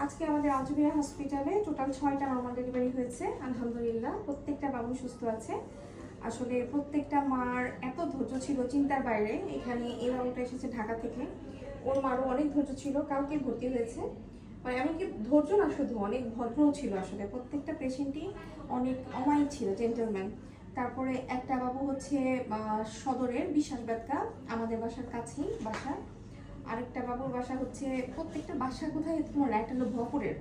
আজকে আমাদের আলজুবিরা হসপিটালে টোটাল 6টা নর্মাল ডেলিভারি হয়েছে। আলহামদুলিল্লাহ প্রত্যেকটা বাবু সুস্থ আছে। আসলে প্রত্যেকটা মার এত ধৈর্য ছিল চিন্তার বাইরে। এখানে এই বাবুটা এসেছে ঢাকা থেকে, ওর মারও অনেক ধৈর্য ছিল, কালকে ভর্তি হয়েছে। মানে এমনকি ধৈর্য না, শুধু অনেক ভদ্রও ছিল। আসলে প্রত্যেকটা পেশেন্টই অনেক অমায়িক ছিল, জেন্টলম্যান। তারপরে একটা বাবু হচ্ছে সদরের বিশ্বাস বেদকা, আমাদের বাসার কাছেই বাসা। আরেকটা বাবুর বাসা হচ্ছে, প্রত্যেকটা বাসা কোথায় তোমার, একটা হলো ভুয়াপুরের,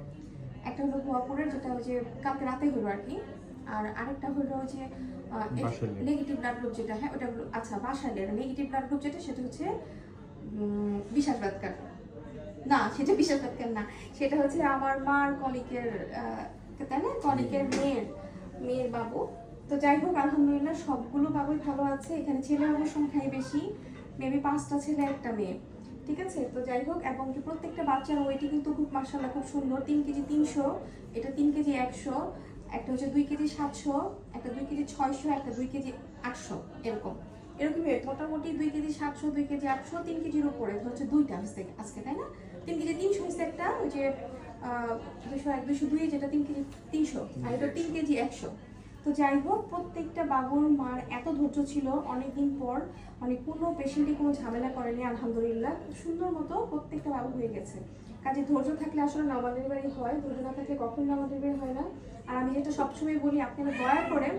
একটা হলো ভুয়াপুরের যেটা ওই যে কালকে রাতে হলো আর কি। আর আরেকটা হলো যে নেগেটিভ ব্লাড গ্রুপ যেটা, হ্যাঁ ওটা হলো, আচ্ছা বাসালের নেগেটিভ ব্লাড গ্রুপ যেটা সেটা হচ্ছে বিশ্বাস বাদকার না, সেটা বিশ্বাস বাদকার না, সেটা হচ্ছে আমার মার কলিকের, তাই না, কলিকের মেয়ের বাবু। তো যাই হোক আলহামদুলিল্লাহ সবগুলো বাবুই ভালো আছে। এখানে ছেলে বাবুর সংখ্যাই বেশি, মেবি 5টা ছেলে 1টা মেয়ে, ঠিক আছে। তো যাই হোক, এবং কি প্রত্যেকটা বাচ্চার ওয়েটই কিন্তু খুব মাশাআল্লাহ খুব সুন্দর। 3 কেজি 300, এটা 3 কেজি 100, একটা হচ্ছে 2 কেজি 700, একটা 2 কেজি 600, একটা 2 কেজি 800, এরকমই মোটামুটি 2 কেজি 700, 2 কেজি 800, 3 কেজির উপরে হচ্ছে দুইটা হচ্ছে আজকে, তাই না। 3 কেজি 300 হচ্ছে একটা, ওই যে 201 202 যেটা 3 কেজি 300, আর এটা 3 কেজি 100। তো যাই হোক প্রত্যেকটা বাবুর মার এত ধৈর্য ছিল অনেকদিন পর, মানে কোনো পেশেন্টই কোনো ঝামেলা করেনি। আলহামদুলিল্লাহ সুন্দর মতো প্রত্যেকটা বাবু হয়ে গেছে। কাজে ধৈর্য থাকলে আসলে নর্মাল ডেলিভারি হয়, ধৈর্য না থাকলে কখনো নর্মাল ডেলিভারি হয় না। আর আমি যেটা সবসময় বলি, আপনারা দয়া করে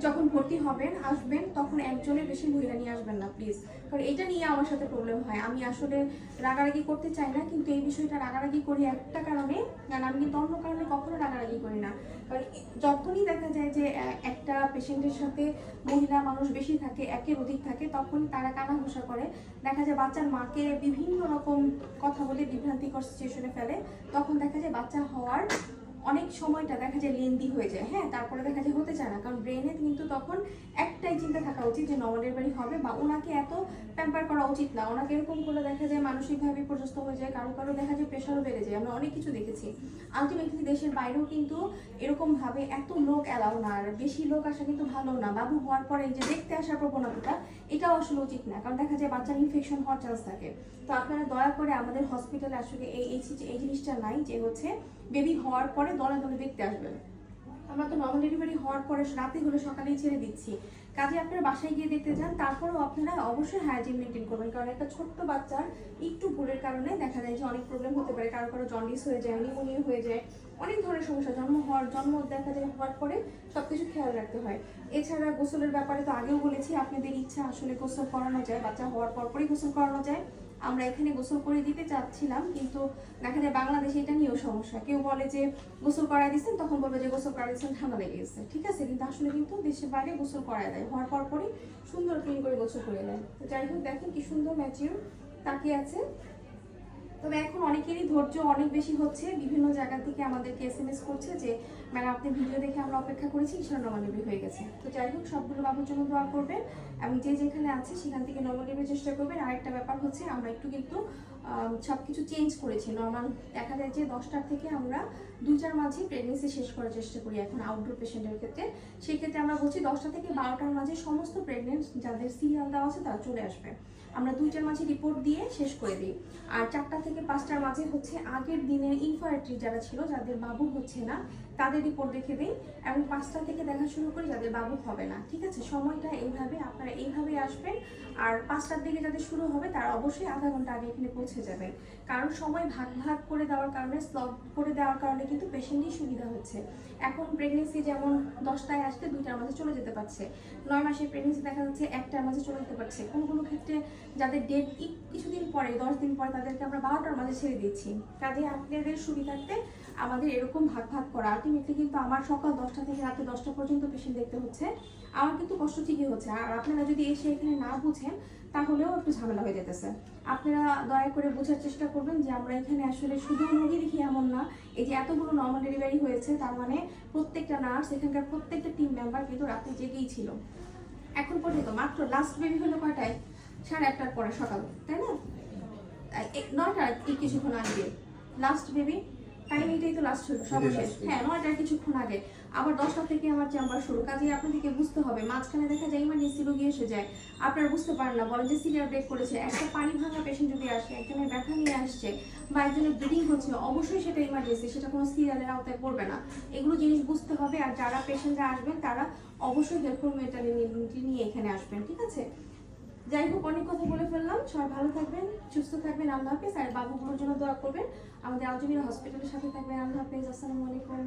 যখন ভর্তি হবেন আসবেন তখন একজনের বেশি মহিলা নিয়ে আসবেন না প্লিজ, কারণ এটা নিয়ে আমার সাথে প্রবলেম হয়। আমি আসলে রাগারাগি করতে চাই না, কিন্তু এই বিষয়টা রাগারাগি করি একটা কারণে, কারণ আমি কিন্তু অন্য কারণে কখনো রাগারাগি করি না। কারণ যখনই দেখা যায় যে একটা পেশেন্টের সাথে মহিলা মানুষ বেশি থাকে, একের অধিক থাকে, তখন তারা কানাঘুষা করে, দেখা যায় বাচ্চার মাকে বিভিন্ন রকম কথা বলে বিভ্রান্তিকর সিচুয়েশনে ফেলে। তখন দেখা যায় বাচ্চা হওয়ার অনেক সময়টা দেখা যায় লেন্দি হয়ে যায়, হ্যাঁ, তারপরে দেখা যায় হতে চায় না, কারণ ব্রেনে কিন্তু তখন একটাই চিন্তা থাকা উচিত যে নর্মাল ডেলিভারি হবে, বা ওনাকে এত প্যাম্পার করা উচিত না। ওনাকে এরকম করলে দেখা যায় মানসিকভাবে বিপর্যস্ত হয়ে যায়, কারো কারো দেখা যায় প্রেশারও বেড়ে যায়। আমরা অনেক কিছু দেখেছি। আলটিমেটলি দেশের বাইরেও কিন্তু এরকম ভাবে এত লোক এলাও না, আর বেশি লোক আসা কিন্তু ভালো না। বাবু হওয়ার পরে এই যে দেখতে আসার প্রবণতাটা, এটাও আসলে উচিত না, কারণ দেখা যায় বাচ্চার ইনফেকশন হওয়ার চান্স থাকে। তো আপনারা দয়া করে আমাদের হসপিটালে আসলে এই জিনিসটা নাই যে হচ্ছে বেবি হওয়ার পরে দলে দলে দেখতে আসবেন। আমরা তো নর্মাল ডেলিভারি হওয়ার পরে রাতে হলে সকালেই ছেড়ে দিচ্ছি। কাজে আপনারা বাসায় গিয়ে দেখতে যান, তারপরেও আপনারা অবশ্যই হাইজিন মেনটেন করবেন, কারণ একটা ছোট্ট বাচ্চার একটু ভুলের কারণে দেখা যায় যে অনেক প্রবলেম হতে পারে। কারো কারো জন্ডিস হয়ে যায়, নিউমোনিয়া হয়ে যায়, অনেক ধরনের সমস্যা। জন্ম দেখা যায় হওয়ার পরে সবকিছু খেয়াল রাখতে হয়। এছাড়া গোসলের ব্যাপারে তো আগেও বলেছি, আপনাদের ইচ্ছা আসলে গোসল করানো যায়, বাচ্চা হওয়ার পরই গোসল করানো যায়। আমরা এখানে গোসল করে দিতে চাচ্ছিলাম, কিন্তু দেখা যায় বাংলাদেশে এটা নিয়েও সমস্যা। কেউ বলে যে গোসল করাই দিচ্ছেন, তখন বলবে যে গোসল করাই দিচ্ছেন ঠান্ডা লেগে গেছে, ঠিক আছে, কিন্তু আসলে কিন্তু দেশের বাইরে গোসল করায় দেয়, হওয়ার পরই সুন্দর ক্লিন করে গোসল করে দেয়। তো যাই হোক দেখেন কি সুন্দর ম্যাচিউর তাকিয়ে আছে। তবে এখন অনেকেরই ধৈর্য অনেক বেশি হচ্ছে, বিভিন্ন জায়গা থেকে আমাদেরকে SMS করছে যে ম্যাডাম আপনি ভিডিও দেখে আমরা অপেক্ষা করেছি, সেটা নর্মাল ডেলিভারি হয়ে গেছে। তো যাই হোক সবগুলো বাবুর জন্য দোয়া করবেন, এবং যে যেখানে আছে সেখান থেকে নর্মাল ডেলিভারির চেষ্টা করবেন। আরেকটা ব্যাপার হচ্ছে, আমরা একটু কিন্তু সব কিছু চেঞ্জ করেছি। নর্মাল দেখা যায় যে 10টার থেকে আমরা 2টার মাঝে প্রেগনেন্সি শেষ করার চেষ্টা করি এখন আউটডোর পেশেন্টের ক্ষেত্রে। সেক্ষেত্রে আমরা বলছি 10টা থেকে 12টার মাঝে সমস্ত প্রেগনেন্ট যাদের সিরিয়াল দেওয়া আছে তারা চলে আসবে। আমরা 2টার মাঝে রিপোর্ট দিয়ে শেষ করে দিই। আর 4টা থেকে 5টার মাঝে হচ্ছে আগের দিনের ইনফার্টিলিটি যারা ছিল, যাদের বাবু হচ্ছে না, তাদের রিপোর্ট দেখে দিই, এবং 5টা থেকে দেখা শুরু করি যাদের বাবু হবে না, ঠিক আছে। সময়টা এইভাবে, আপনারা এইভাবে আসবেন। আর 5টার দিকে যাদের শুরু হবে তারা অবশ্যই আধা ঘন্টা আগে এখানে পৌঁছে যাবেন, কারণ সময় ভাগ ভাগ করে দেওয়ার কারণে, স্লট করে দেওয়ার কারণে কিন্তু পেশেন্টই সুবিধা হচ্ছে। এখন প্রেগনেন্সি যেমন 10টায় আসতে 2টার মাঝে চলে যেতে পারছে, 9 মাসের প্রেগনেন্সি দেখা যাচ্ছে 1টার মাঝে চলে যেতে পারছে। কোনো কোনো ক্ষেত্রে যাদের ডেট কিছুদিন পরে, 10 দিন পরে, তাদেরকে আমরা 12টার মাঝে ছেড়ে দিচ্ছি। কাজে আপনাদের সুবিধার্থে আমাদের এরকম ভাগ ভাগ করা। আলটিমেটলি কিন্তু আমার সকাল 10টা থেকে রাতে 10টা পর্যন্ত পেশেন্ট দেখতে হচ্ছে, আমার কিন্তু কষ্ট ঠিকই হচ্ছে। আর আপনারা যদি এসে এখানে না বুঝেন তাহলেও একটু ঝামেলা হয়ে যেতেছে। আপনারা দয়া করে বোঝার চেষ্টা করবেন যে আমরা এখানে আসলে শুধু রোগী দেখি এমন না। এই যে এতগুলো নর্মাল ডেলিভারি হয়েছে, তার মানে প্রত্যেকটা নার্স, এখানকার প্রত্যেকটা টিম মেম্বার কিন্তু রাতে জেগেই ছিল। এখন পর্যন্ত মাত্র লাস্ট বেবি হলো কয়টায়, 8:30টার পরে সকাল, তাই না, 9টা কিছুক্ষণ আগে লাস্ট বেবি। টাইম এটাই তো লাস্ট হলো এটাই সর্বশেষ। last হলো। হ্যাঁ 9টার কিছুক্ষণ আগে, আবার 10টা থেকে আমার চেম্বার শুরু। কাজেই আপনাদেরকে বুঝতে হবে, মাঝখানে দেখা যায় ইমার্জেন্সি রোগী এসে যায়, আপনারা বুঝতে পারেন না, বলেন যে সিরিয়াল ব্রেক করেছে। একটা পানি ভাঙা পেশেন্ট যদি আসে, একজনের ব্যথা নিয়ে আসছে বা একজনের ব্লিডিং হচ্ছে, অবশ্যই সেটা ইমার্জেন্সি, সেটা কোনো সিরিয়ালের আওতায় পড়বে না। এগুলো জিনিস বুঝতে হবে। আর যারা পেশেন্টরা আসবেন তারা অবশ্যই হেল্পফুল মেন্টালিটি নিয়ে এখানে আসবেন, ঠিক আছে? যাই হোক, অনেক কথা বলে ফেললাম। সবাই ভালো থাকবেন, সুস্থ থাকবেন, আল্লাহ হাফেজ। আর বাবুগুলোর জন্য দোয়া করবেন, আমাদের আলজমিরা হসপিটালের সাথে থাকবেন। আল্লাহ হাফেজ, আসসালামু আলাইকুম।